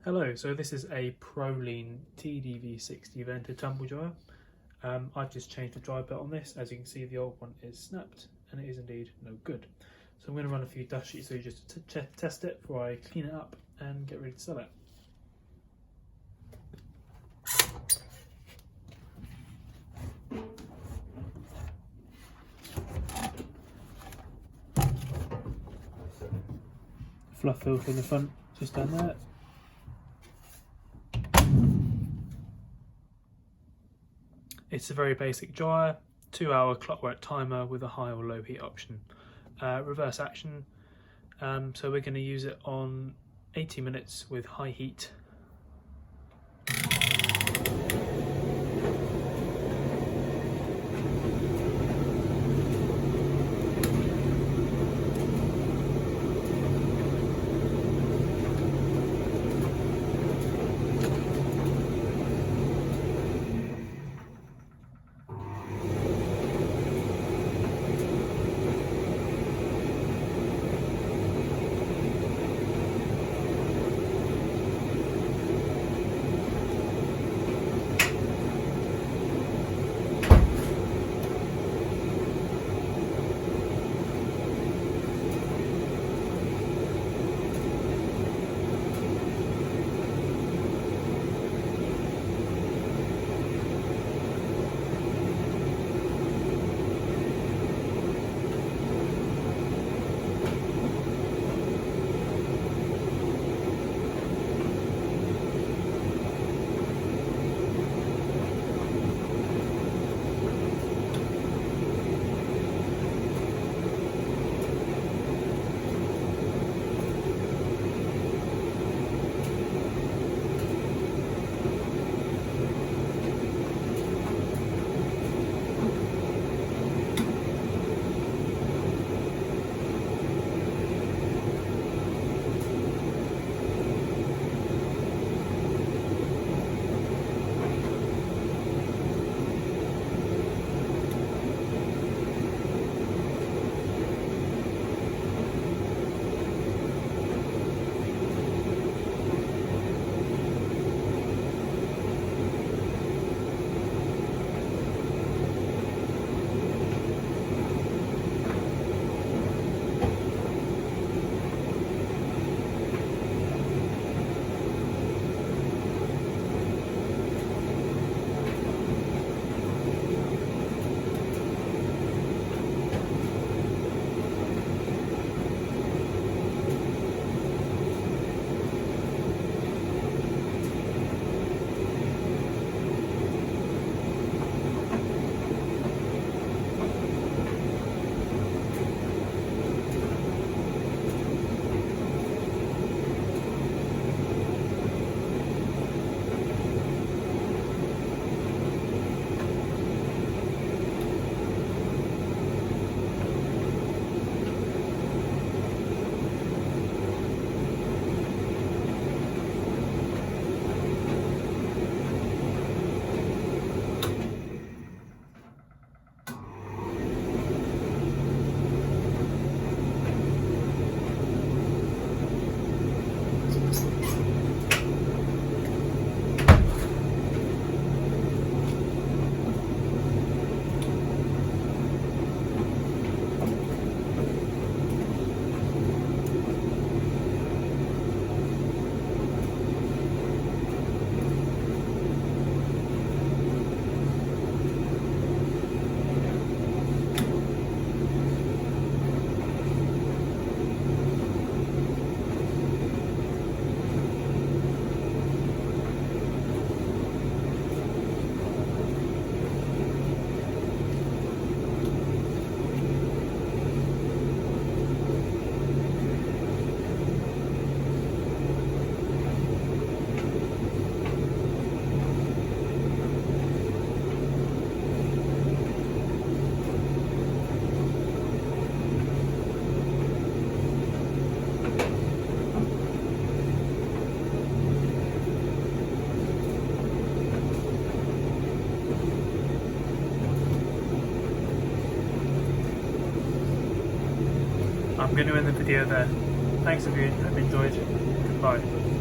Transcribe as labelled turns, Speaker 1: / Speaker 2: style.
Speaker 1: Hello, so this is a Prolene TDV60 vented tumble dryer. I've just changed the dry belt on this. As you can see, the old one is snapped and it is indeed no good. So I'm going to run a few dust sheets through just to test it before I clean it up and get ready to sell it. Fluff filter in the front, just down there. It's a very basic dryer, 2-hour clockwork timer with a high or low heat option. Reverse action, so we're going to use it on 80 minutes with high heat. I'm going to end the video there. Thanks if you have enjoyed. Goodbye.